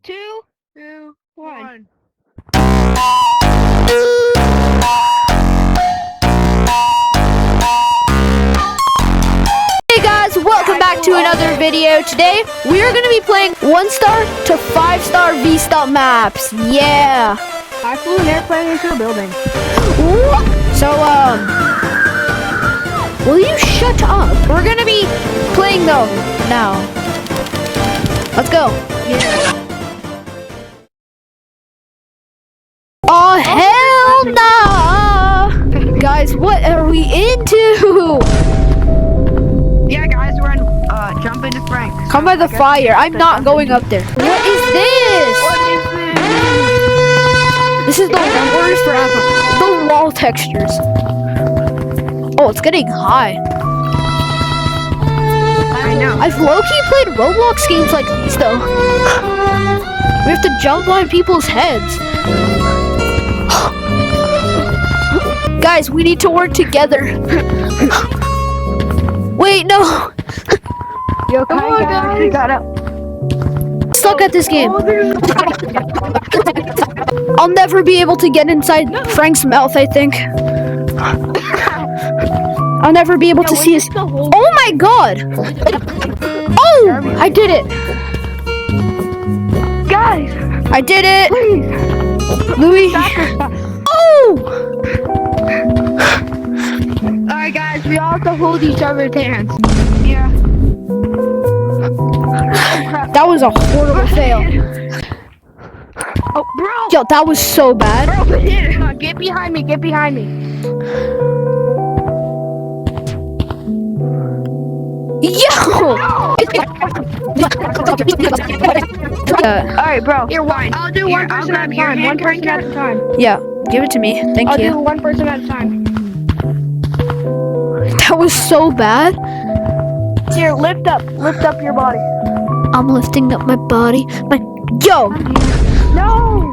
2, 1. Hey guys, welcome back to another video. Today we are going to be playing 1-star to 5-star V-star maps. Yeah. I flew an airplane into a building. So will you shut up? We're going to be playing though now. Let's go. Yeah. Oh hell no! Guys, what are we into? Yeah, guys, we're in jump into Frank. Come by the fire. I'm not going up there. What is this? This is the worst forever. The wall textures. Oh, it's getting high. I know. I've low-key played Roblox games like these though. We have to jump on people's heads. Guys, we need to work together. Wait, no. Yo, Come on, guys. We got up. Stuck at this game. I'll never be able to get inside Frank's mouth, I think. I'll never be able to see his... Oh my god! Oh! I did it! Guys, I did it! please. Louis! Oh! Alright, guys, we all have to hold each other's hands. Yeah. That was a horrible fail. Oh, bro! Yo, that was so bad. Bro, get behind me, get behind me. Yo! Alright, bro. Here, one. I'll do one person at a time. One person at a time. Yeah, give it to me. Thank I'll you. do one person at a time. That was so bad. Here, lift up your body. I'm lifting up my body. Yo! No!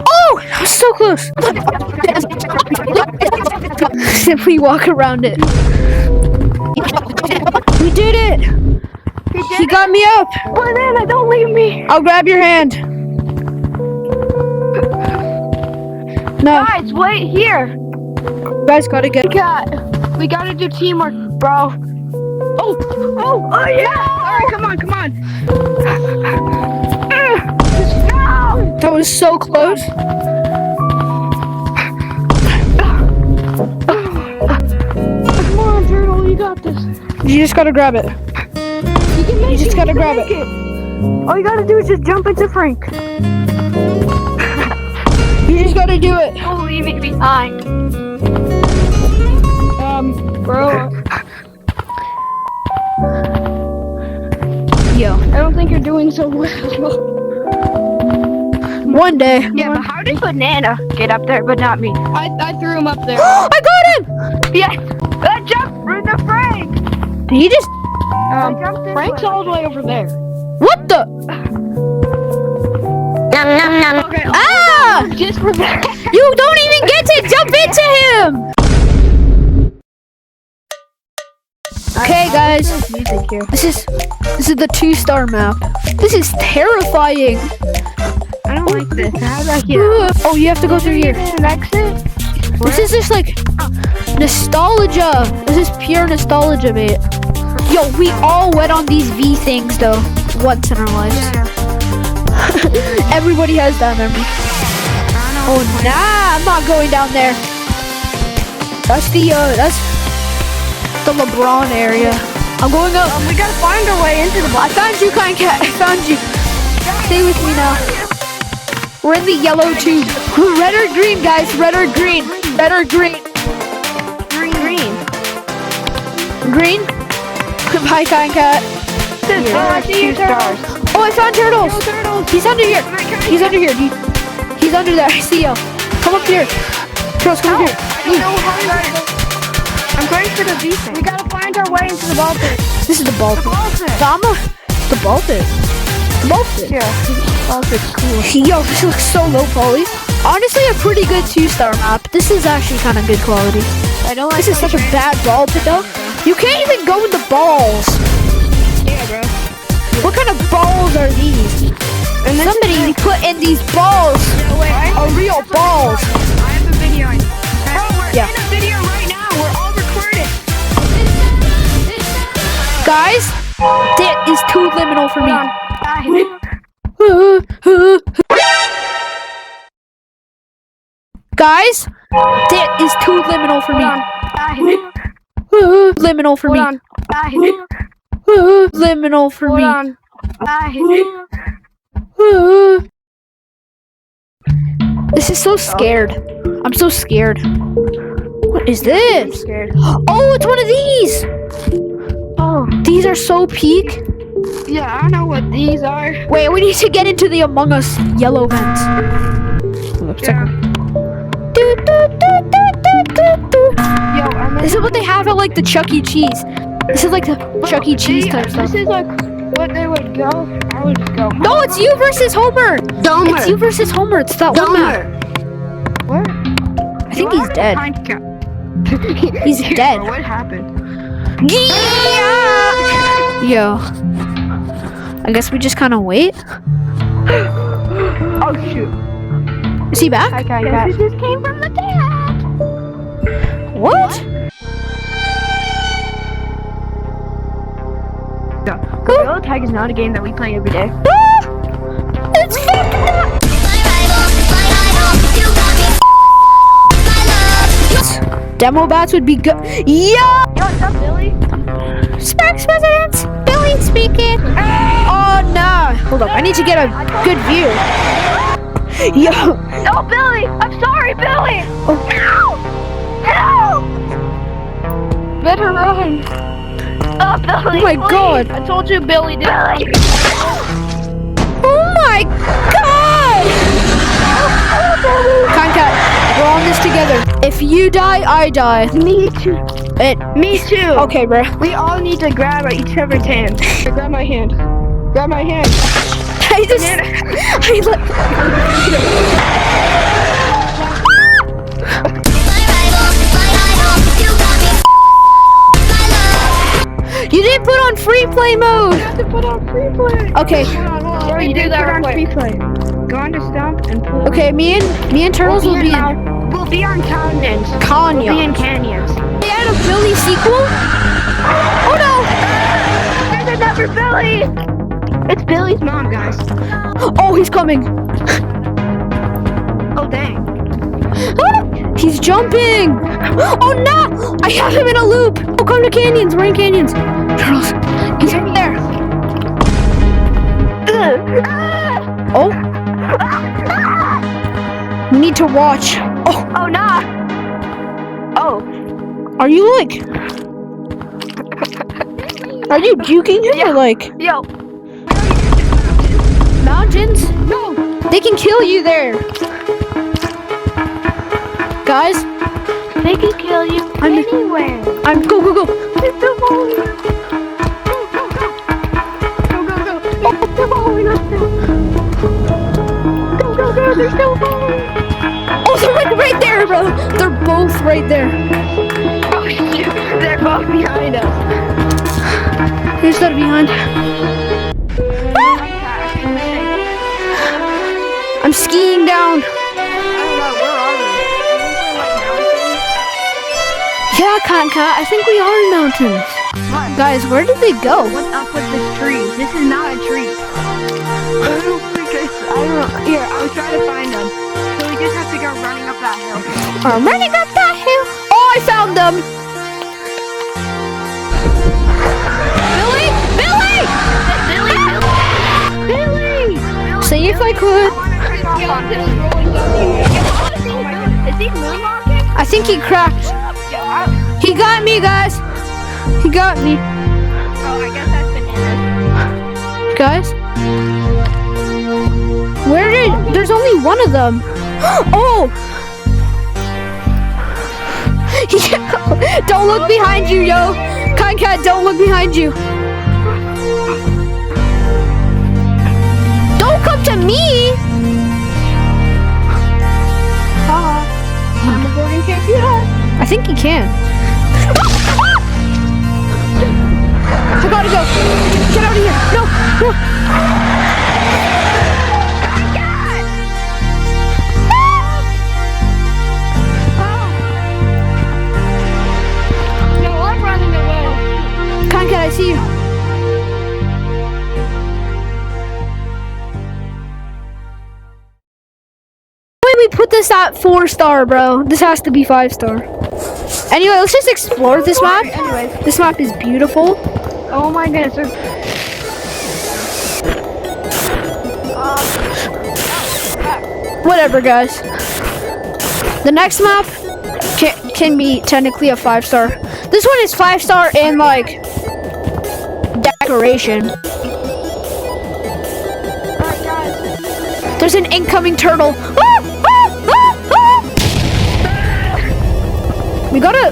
Oh! That was so close. Simply walk around it. We did it! He got me up! Banana, don't leave me! I'll grab your hand. No, Guys, wait here! you guys gotta get... We gotta do teamwork, bro. Oh yeah! Alright, come on. No! That was so close. Come on, Turtle, you got this. You just gotta grab it. You can make You just gotta grab it. All you gotta do is just jump into Frank. You just gotta do it. Don't leave me behind. Bro. Yo. I don't think you're doing so well. One day. Yeah, but how did Banana get up there, but not me? I threw him up there. I got him! Yeah, that jump into Frank. Did he just... Frank's all the way over there. What the... Okay. Ah! Just for that. You don't even get to jump into him! Okay, guys. Music here. This is the 2-star map. This is terrifying. I don't like this. How do I get Oh, you have to go through here. an exit? This is just like nostalgia. This is pure nostalgia, mate. Yo, we all went on these V things though once in our lives. Everybody has that memory. Oh nah, I'm not going down there. That's the LeBron area. I'm going up. We gotta find our way into the I found you, Kind Cat. I found you. Stay with me now. We're in the yellow tube. Red or green, guys. Red or green. Red or green. green. Green? Hi, Kind Cat. I see you, stars. Oh, I found turtles. Turtles. He's under here. He's under here. He's under there. I see you. Come up here. Turtles, come up here. I don't know how to. I'm going for the V thing. We gotta find our way into the ball pit. This is the ball pit. The ball pit. The ball pit. Yeah, ball pit's cool. Yo, this looks so low poly. Honestly, a pretty good 2-star map. This is actually kind of good quality. I don't like. This is such a bad ball pit though. You can't even go in the balls. Yeah, bro. What kind of balls are these? And this Somebody put in these balls. A real balls. I have a video. Bro, we're Yeah. in a video right now. We're all recording. Guys, that is too liminal for me. Guys, that is too liminal for me. Liminal for me. Liminal for me. This is so scared. I'm so scared. What is this? Oh, it's one of these. Oh, These are so peak. yeah, I don't know what these are. Wait, we need to get into the Among Us yellow vents. Yeah. Do, do, do, do, do, do, do. Yo, I'm This is what they have at like the Chuck E. Cheese. This is like the Chuck E. Cheese type stuff. This is like what they would go. I would just go. No, it's you versus Homer. It's you versus Homer. It's that one map. What? I think he's dead. He's Dude, dead. What happened? Yeah. Yo. I guess we just kind of wait. Oh shoot! Is he back? Okay, guys. This came from the dad. What? Gorilla Tag is not a game that we play every day. It's fucking not. Demo bats would be good. Yeah. Yo, what's up, Billy? Specs Presidents. Billy speaking. Oh no. Hold up. I need to get a good view. Yo. Oh, Billy! I'm sorry, Billy! Oh. Help! Better run! Oh, Billy! Oh my please. God. I told you, Billy. Billy! Oh my god. Concat. We're on this together. If you die, I die. Me too. Me too. Okay, bro. We all need to grab each other's hand. Grab my hand. Grab my hand. I You didn't put on free play mode. You have to put on free play. Okay. Hold on. You do that real quick. Free play. Go on to stump and pull. Okay, me and Turtles will be in We'll be on canyons. We'll be in Kanya. canyons. They had a Billy sequel? Oh no! There's another Billy. It's Billy's mom, guys. Oh, he's coming. Oh dang. He's jumping. Oh no! I have him in a loop. Oh, come to canyons. We're in canyons. Turtles, he's right there. Oh. We need to watch. Oh, Oh nah. Oh. are you like? Are you juking him or like Yo. mountains? No. They can kill you there. Guys, They can kill you anywhere. I'm go go go. They're still following us. Go, go, go. Go, go, go. They're following us still. Go, go, go. They're still following us. Oh, they're like right there, bro. They're both right there. Oh shoot. They're both behind us. Who's that behind? I'm skiing down. Yeah, Kanka, I think we are in mountains. Guys, where did they go? What's up with this tree? This is not a tree. I don't. Here, I was trying to find them. So we just have to go running up that hill. I'm running up that hill. Oh, I found them. Billy! Billy! Billy! Say if I could. Is he moonwalking? I think he cracked. He got me, guys. He got me. Oh, I guess that's bananas. Guys? Where did... There's only one of them. Oh! Yeah. Don't look behind you, yo. Concat, don't look behind you. Don't come to me. I'm avoiding computer. I think he can. I gotta go. Get out of here. No, no. this at 4-star, bro. This has to be 5-star. Anyway, let's just explore this map. Anyways. This map is beautiful. Oh my goodness. Whatever, guys. The next map can be technically a 5-star. This one is 5-star in like decoration. Alright, guys. There's an incoming turtle. We gotta.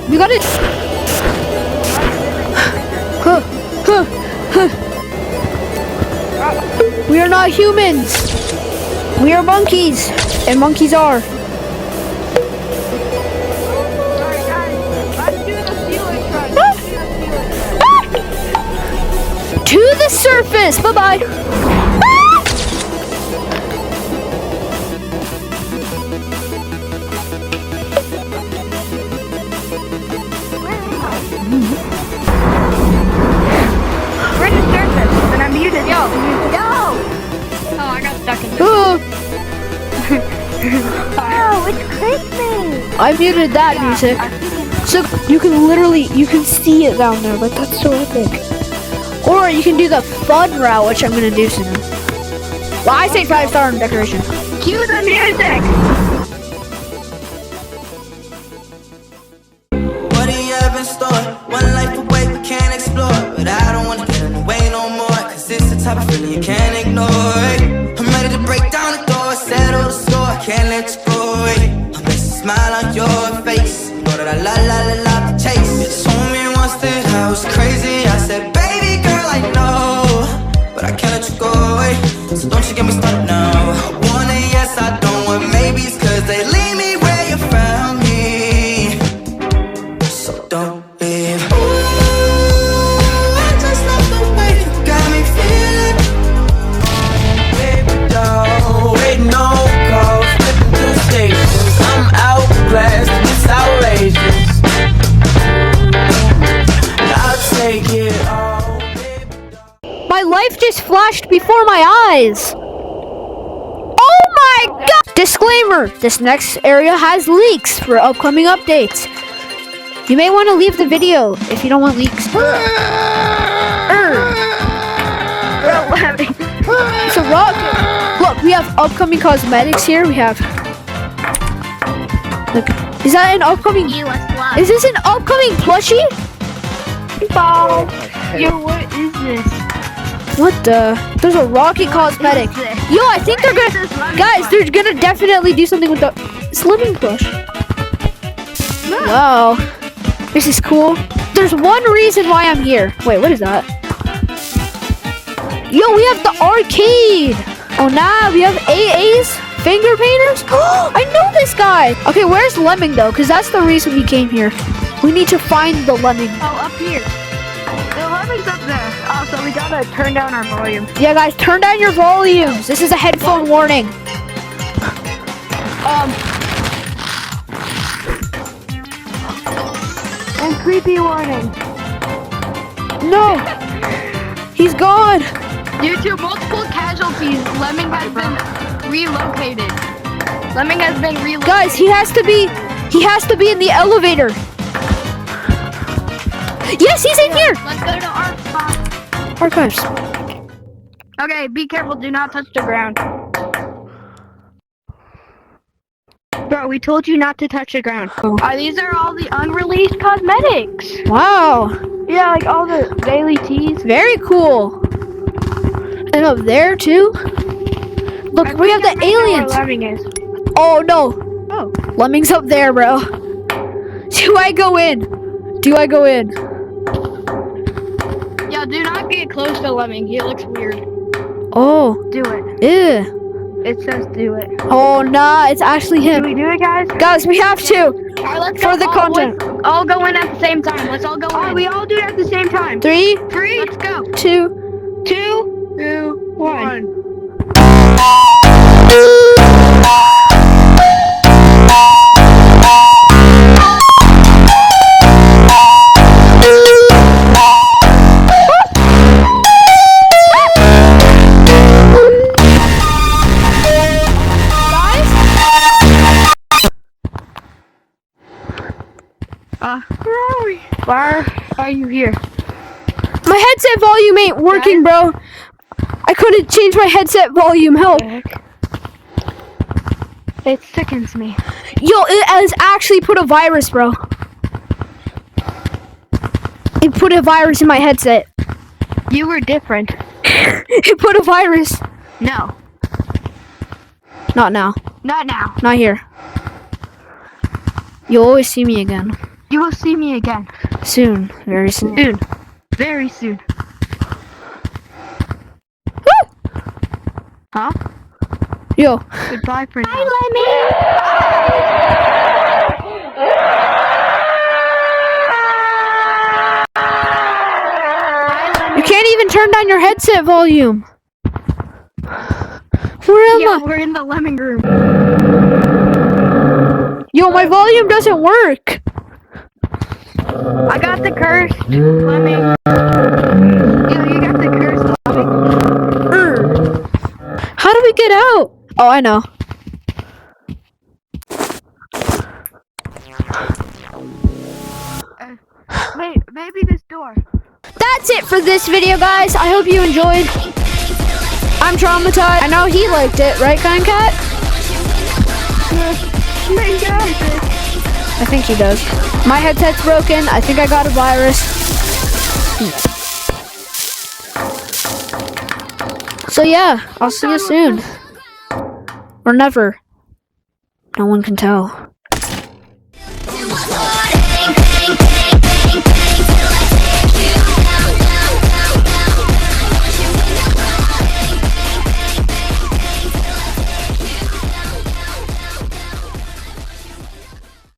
Huh, huh, huh. We are not humans. We are monkeys, and monkeys are. Alright, guys. Let's do the ceiling run. To the surface. Bye bye. We're the surface, and I'm muted. Yo! Oh, I got stuck in there. Oh, it's Christmas! I muted that music, so you can see it down there. But that's so epic. Or you can do the fun route, which I'm gonna do soon. Well, I say 5-star in decoration. Cue the music! What do you have in store? One life away we can't explore, but I don't wanna get in the way no more, cause it's the type of feeling you can't ignore. I'm ready to break down the door, settle the score, can't let you go away. I miss a smile on your face, you know that I love the chase. You told me once that I was crazy, I said baby girl I know, but I can't let you go away, so don't you get me started now. I want a yes, I don't want maybes, cause they leave me where you found me. So don't leave. Ooh, I just love the way you got me feeling. Baby doll, waiting on calls, flipping through stations. I'm outclassed, it's outrageous. And I'll take it all, baby doll. My life just flashed before my eyes. Oh my god! Disclaimer: this next area has leaks for upcoming updates. You may want to leave the video if you don't want leaks. It's a rocket. Look, we have upcoming cosmetics here. We have. Look, is that an upcoming? Is this an upcoming plushie? Ball. Yo, what is this? What the? There's a rocket cosmetic. Yo, I think they're gonna. Guys, they're gonna definitely do something with the slimming plush. Wow. This is cool. There's one reason why I'm here. Wait, what is that? Yo, we have the arcade. Oh, nah, we have AA's finger painters. Oh, I know this guy. Okay, where's Lemming though? Because that's the reason we came here. We need to find the Lemming. Oh, up here. The lemming's up there. Oh, so we gotta turn down our volume. Yeah, guys, turn down your volumes. This is a headphone warning. And creepy warning. No, he's gone. Due to multiple casualties, Lemming has been relocated. Lemming has been relocated. Guys, he has to be in the elevator. Yes, he's in here. Let's go to our spot. Archives. Okay, be careful. Do not touch the ground. Bro, we told you not to touch the ground. These are all the unreleased cosmetics. Wow, Yeah, like all the daily teas. very cool. And up there too. Look, we have the aliens. Lemming is. Oh no, Oh. Lemming's up there, bro. Do I go in? Yeah, do not get close to Lemming. He looks weird. Oh, Do it. ew. It says do it. Oh nah, it's actually Can him. we do it, guys? Guys, we have to. All right, let's For go. the content. Let's all go in at the same time. Let's all go in. We all do it at the same time. 3, 3, Let's go. 2. 2, 1. Why are you here? My headset volume ain't working, bro. I couldn't change my headset volume. Help. It sickens me. Yo, it has actually put a virus, bro. It put a virus in my headset. You were different. It put a virus. No, Not now. not now. Not here. You'll always see me again. You will see me again. Soon. Very soon. Soon. Very soon. Huh? Yo. Goodbye for now. You can't even turn down your headset volume. Where am Yeah, I? we're in the lemon room. Yo, my volume doesn't work. I got the cursed lemon. Yo, you got the cursed lemon. How do we get out? Oh, I know. Maybe this door. That's it for this video, guys. I hope you enjoyed. I'm traumatized. I know he liked it, right, Kind Cat? I think he does. My headset's broken. I think I got a virus. So yeah, I'll see you soon. Or never. No one can tell.